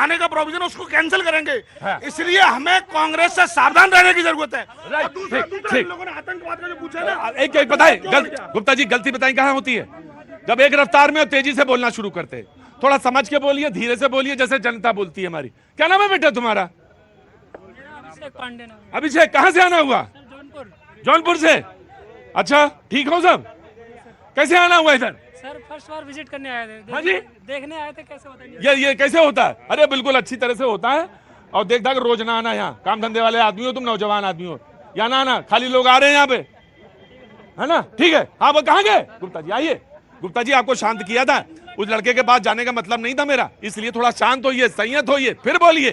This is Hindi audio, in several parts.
जाने का प्रोविजन उसको कैंसिल करेंगे। इसलिए हमें कांग्रेस से सावधान रहने की जरूरत है। और दूसरा लोगों ने आतंकवाद का जो पूछा ना, एक बताए गुप्ता जी, गलती बताएं कहाँ होती है? जब एक रफ्तार में और तेजी से बोलना शुरू करते, थोड़ा समझ के बोलिए, धीरे से बोलिए, जैसे जनता बोलती है हमारी। क्या नाम है बेटा तुम्हारा? अभिषेक। कहाँ से आना हुआ? जौनपुर से। अच्छा, ठीक हो सब? कैसे आना हुआ इधर? सर फर्स्ट बार विजिट करने आए थे। हाँ जी, देखने आए थे, कैसे बताइए? ये कैसे होता है? अरे बिल्कुल अच्छी तरह से होता है। और देख दाख रोज ना आना, यहाँ काम धंधे वाले आदमी हो तुम, नौजवान आदमी हो, या ना आना, खाली लोग आ रहे हैं यहाँ पे, है ना? ठीक है। हाँ, वो कहाँ गए? गुप्ता जी आइए। गुप्ता जी, आपको शांत किया था, उस लड़के के पास जाने का मतलब नहीं था मेरा, इसलिए थोड़ा शांत होइए, संयत होइए, फिर बोलिए।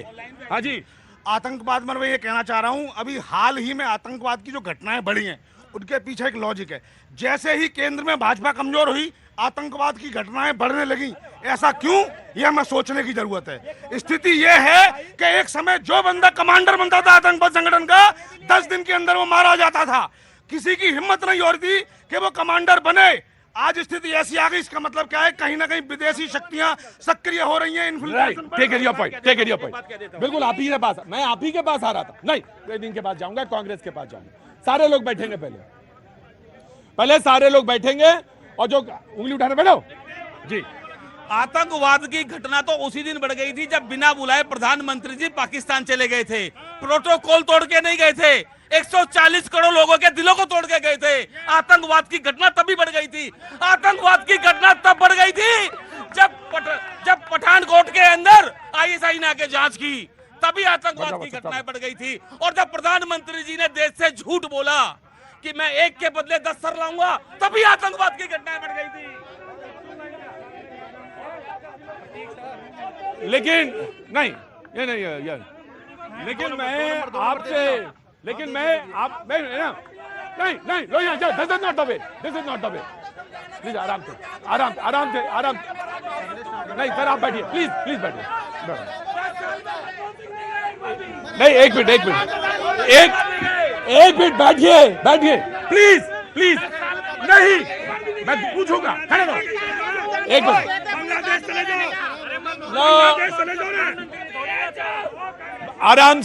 हाँ जी। आतंकवाद में मैं ये कहना चाह रहा हूं, अभी हाल ही में आतंकवाद की जो घटनाएं बढ़ी हैं उनके पीछे एक लॉजिक है। जैसे ही केंद्र में भाजपा कमजोर हुई, आतंकवाद की घटनाएं बढ़ने लगी। ऐसा क्यों, यह हमें सोचने की जरूरत है। स्थिति यह है कि एक समय जो बंदा कमांडर बनता था आतंकवाद संगठन का, 10 दिन के अंदर वो मारा जाता था। किसी की हिम्मत नहीं हो रही थी कि वो कमांडर बने। आज स्थिति ऐसी आ गई, इसका मतलब क्या है? कहीं ना कहीं विदेशी शक्तियां सक्रिय हो रही हैं। बिल्कुल आप ही के पास, मैं आप ही के पास आ रहा था। नहीं, एक दिन के बाद जाऊंगा, कांग्रेस के पास जाऊंगा। सारे लोग बैठेंगे, पहले सारे लोग बैठेंगे, और जो उंगली उठाने बैठो जी। आतंकवाद की घटना तो उसी दिन बढ़ गई थी जब बिना बुलाए प्रधानमंत्री जी पाकिस्तान चले गए थे। प्रोटोकॉल तोड़ के नहीं गए थे, 140 करोड़ लोगों के दिलों को तोड़ के गए थे। आतंकवाद की घटना तभी बढ़ गई थी। आतंकवाद की घटना तब बढ़ गई थी जब पठानकोट के अंदर आईएसआई ने आके जांच की, तभी आतंकवाद की घटनाएं बढ़ गई थी। और जब प्रधानमंत्री जी ने देश से झूठ बोला कि मैं एक के बदले 10 सर लाऊंगा, तभी आतंकवाद की घटनाएं बढ़ गई थी। लेकिन नहीं, ये नहीं, ये लेकिन मैं आपसे, लेकिन मैं आप नहीं लो, यहाँ this is not the way, this is not the way. Please आराम से, आराम से। नहीं सर, आप बैठिए, प्लीज बैठिए। नहीं, एक मिनट बैठिए, प्लीज। नहीं, मैं पूछूंगा, खड़े रहो, एक मिनट। आराम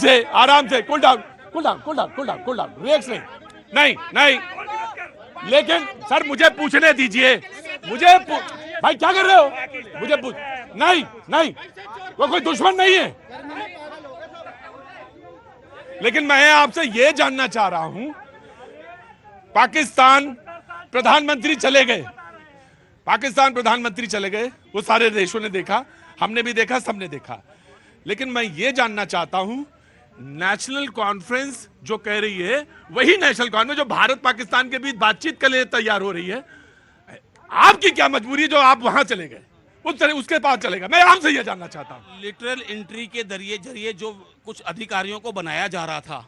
से, कूल डाउन, रिलैक्स नहीं। लेकिन सर मुझे पूछने दीजिए, भाई क्या कर रहे हो? मुझे पूछ, नहीं, वो कोई दुश्मन नहीं है। लेकिन मैं आपसे यह जानना चाह रहा हूं, पाकिस्तान प्रधानमंत्री चले गए, वो सारे देशों ने देखा, हमने भी देखा, सबने देखा। लेकिन मैं ये जानना चाहता हूं, नेशनल कॉन्फ्रेंस जो कह रही है, वही नेशनल कॉन्फ्रेंस जो भारत पाकिस्तान के बीच बातचीत के लिए तैयार हो रही है, आपकी क्या मजबूरी है जो आप वहां चले गए, उसके पास चलेगा? मैं आपसे ये जानना चाहता हूं। लिटरल एंट्री के जरिए जो कुछ अधिकारियों को बनाया जा रहा था,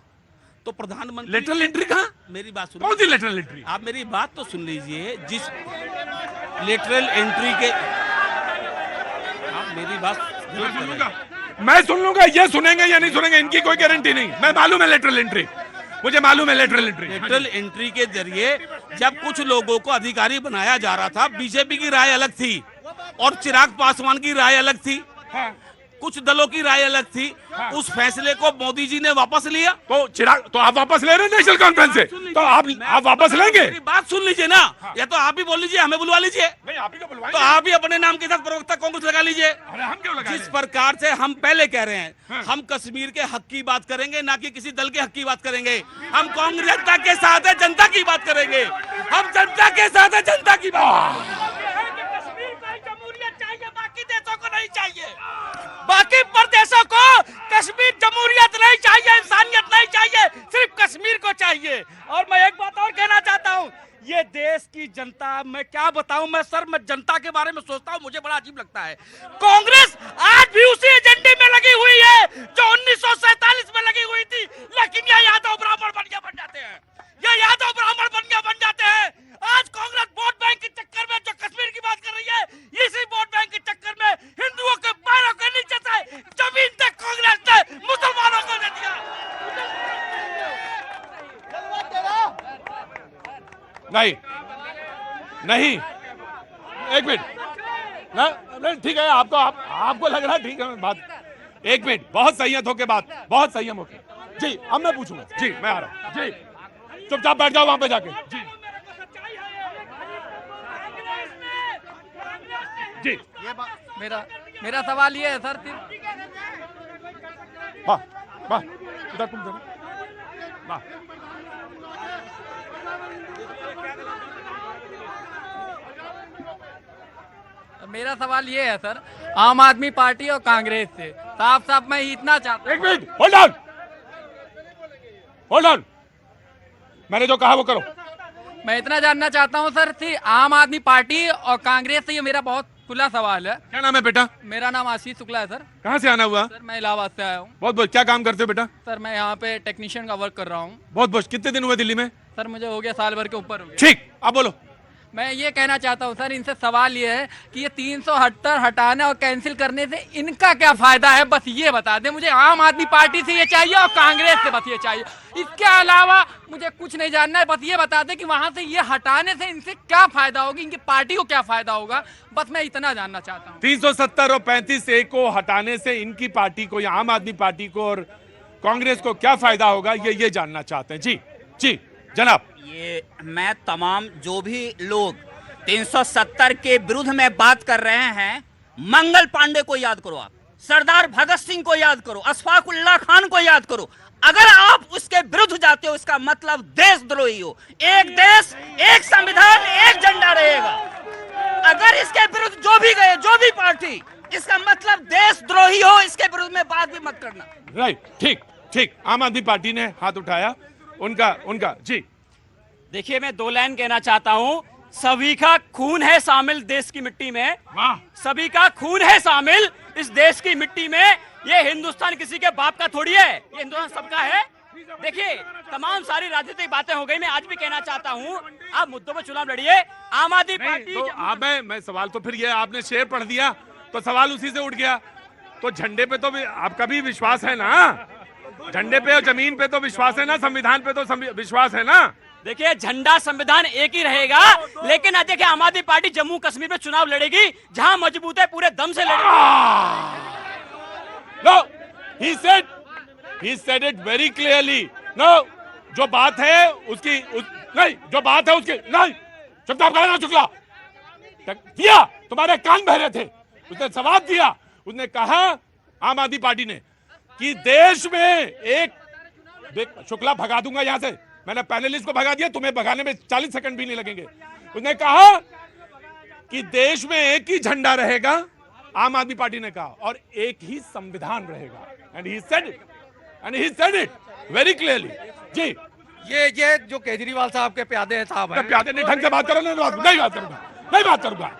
तो प्रधानमंत्री लेटरल एंट्री कहाँ? मेरी बात सुनिए। कौन सी लेटरल एंट्री? आप मेरी बात तो सुन लीजिए। जिस लेटरल एंट्री के, आप मेरी बात मैं सुन लूंगा, ये सुनेंगे या नहीं सुनेंगे इनकी कोई गारंटी नहीं। मैं मालूम है लेटरल एंट्री, मुझे मालूम है लेटरल एंट्री के जरिए जब कुछ लोगों को अधिकारी बनाया जा रहा था, बीजेपी की राय अलग थी और चिराग पासवान की राय अलग थी। कुछ दलों की राय अलग थी। उस फैसले को मोदी जी ने वापस लिया। तो आप वापस ले रहे हैं नेशनल कॉन्फ्रेंस से? तो आप वापस लेंगे? मेरी बात सुन लीजिए ना, या तो आप ही बोल लीजिए, हमें बुलवा लीजिए। नहीं, आप ही को बुलवाएंगे। तो आप ही अपने नाम के साथ प्रवक्ता कांग्रेस लगा लीजिए। हम क्यों लगाएंगे? जिस प्रकार से हम पहले कह रहे हैं, हम कश्मीर के हक की बात करेंगे, ना कि किसी दल के हक की बात करेंगे। हम कांग्रेस जनता के साथ है, जनता की बात करेंगे। हम जनता के साथ है, जनता की बात। देशों को नहीं चाहिए, बाकी प्रदेशों को कश्मीर जमहूरियत नहीं चाहिए, इंसानियत नहीं चाहिए, सिर्फ कश्मीर को चाहिए। और मैं एक बात और कहना चाहता हूँ, ये देश की जनता, मैं क्या बताऊं, मैं जनता के बारे में सोचता हूँ, मुझे बड़ा अजीब लगता है। कांग्रेस आज भी उसी एजेंडे में लगी हुई है जो 1947 में लगी हुई थी, लेकिन ये यादव ब्राह्मण बनिया बन जाते हैं। आज कांग्रेस वोट बैंक के चक्कर में जो कश्मीर की बात कर रही है, इसी वोट बैंक के चक्कर में हिंदुओं के पैरों के नीचे से जमीन तक कांग्रेस ने मुसलमानों को दे दिया। नहीं, एक मिनट, ठीक है, आपको लग रहा है, ठीक है, बात एक मिनट, बहुत संयत होके बात, बहुत संयम होके। जी अब मैं पूछूंगा, जी मैं आ रहा हूं, जी चुपचाप बैठ जाओ वहां पे जाके। जी जी ये मेरा सवाल ये है सर, वाह वाह, इधर तुम जरा, वाह। मेरा सवाल ये है सर, आम आदमी पार्टी और कांग्रेस से साफ साफ मैं इतना चाहता एक minute, hold on, hold on, मैंने जो कहा वो करो। मैं इतना जानना चाहता हूँ सर कि आम आदमी पार्टी और कांग्रेस से, ये मेरा बहुत खुला सवाल है। क्या नाम है बेटा? मेरा नाम आशीष शुक्ला है सर। कहाँ से आना हुआ? सर मैं इलाहाबाद से आया हूँ। बहुत बहुत, क्या काम करते हो बेटा? सर मैं यहाँ पे टेक्नीशियन का वर्क कर रहा हूँ। बहुत बहुत, कितने दिन हुए दिल्ली में? सर मुझे हो गया साल भर के ऊपर हो गया। ठीक, अब बोलो। मैं ये कहना चाहता हूँ सर, इनसे सवाल ये है कि ये 378 हटाने और कैंसिल करने से इनका क्या फायदा है, बस ये बता दें मुझे। आम आदमी पार्टी से ये चाहिए और कांग्रेस से बस ये चाहिए, इसके अलावा मुझे कुछ नहीं जानना है। बस ये बता दें कि वहां से ये हटाने से इनसे क्या फायदा होगी, इनकी पार्टी को क्या फायदा होगा, बस मैं इतना जानना चाहता हूँ। 370 और 35A को हटाने से इनकी पार्टी को या आम आदमी पार्टी को और कांग्रेस को क्या फायदा होगा, ये जानना चाहते हैं। जी जी जनाब। ये मैं तमाम जो भी लोग 370 के विरुद्ध में बात कर रहे हैं, मंगल पांडे को याद करो, आप सरदार भगत सिंह को याद करो, अशफाक उल्लाह खान को याद करो। अगर आप उसके विरुद्ध जाते हो, इसका मतलब देशद्रोही हो। एक देश, एक संविधान, एक झंडा रहेगा। अगर इसके विरुद्ध जो भी गए, जो भी पार्टी, इसका मतलब देशद्रोही हो, इसके विरुद्ध में बात भी मत करना। राइट, ठीक ठीक। आम आदमी पार्टी ने हाथ उठाया, उनका जी। देखिए मैं 2 लाइन कहना चाहता हूँ। सभी का खून है शामिल देश की मिट्टी में, वाह। सभी का खून है शामिल इस देश की मिट्टी में। ये हिंदुस्तान किसी के बाप का थोड़ी है, ये हिंदुस्तान सबका है। देखिए तमाम सारी राजनीतिक बातें हो गई, मैं आज भी कहना चाहता हूँ आप मुद्दों पर चुनाव लड़िए। आम आदमी पार्टी तो आप मैं सवाल तो फिर ये आपने शेर पढ़ दिया तो सवाल उसी से उठ गया। तो झंडे पे तो आपका भी विश्वास है ना, झंडे पे और जमीन पे तो विश्वास है ना, संविधान पे तो विश्वास है ना। देखिए झंडा संविधान एक ही रहेगा, लेकिन आज देखिए आम आदमी पार्टी जम्मू कश्मीर में चुनाव लड़ेगी, जहां मजबूत है पूरे दम से लड़ेगी। No, he said it very clearly. No, जो बात है उसकी नहीं, जो बात है उसकी नहीं। चुपचाप करना शुक्ला, दिया तुम्हारे कान बहरे थे, उसने जवाब दिया। उसने कहा आम आदमी पार्टी ने कि देश में एक शुक्ला भगा दूंगा यहां से, मैंने पैनलिस्ट को भगा दिया, तुम्हें भगाने में 40 सेकंड भी नहीं लगेंगे। उसने कहा कि देश में एक ही झंडा रहेगा, आम आदमी पार्टी ने कहा, और एक ही संविधान रहेगा। And he said it very clearly. जी ये जो केजरीवाल साहब के प्यादे साहब हैं, प्यादे नहीं, ढंग से बात करो, नहीं बात करूंगा।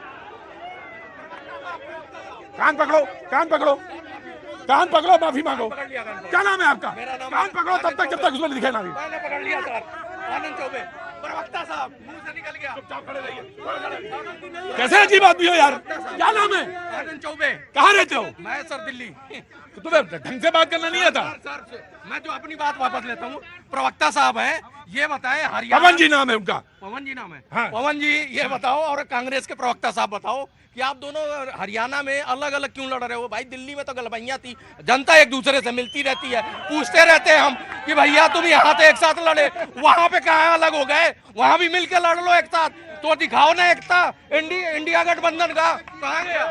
कान पकड़ो, माफी मांगो। क्या नाम है आपका? कान पकड़ो तब तक जब तक उसमें दिखे ना। मैंने पकड़ लिया सर। आनंद चौबे, प्रवक्ता साहब, मुंह से निकल गया। चुपचाप खड़े रहिए। कैसे अजीब आदमी हो यार, क्या नाम है? आनंद चौबे। कहाँ रहते हो? मैं सर दिल्ली। तो तुम्हें ढंग से बात करना नहीं आता? सर मैं जो अपनी बात वापस लेता हूँ। प्रवक्ता साहब हैं, ये बताएं हरियाणा। पवन जी नाम है उनका। पवन जी नाम है। हाँ। पवन जी ये बताओ, और कांग्रेस के प्रवक्ता साहब बताओ कि आप दोनों हरियाणा में अलग अलग क्यों लड़ रहे हो? भाई दिल्ली में तो गलबैया थी, जनता एक दूसरे से मिलती रहती है, पूछते रहते हैं हम कि भैया तुम यहाँ तो एक साथ लड़े, वहां पे कहाँ अलग हो गए? वहां भी मिलकर लड़ लो एक साथ, तो दिखाओ ना एकता इंडिया गठबंधन का। कहाँ गया?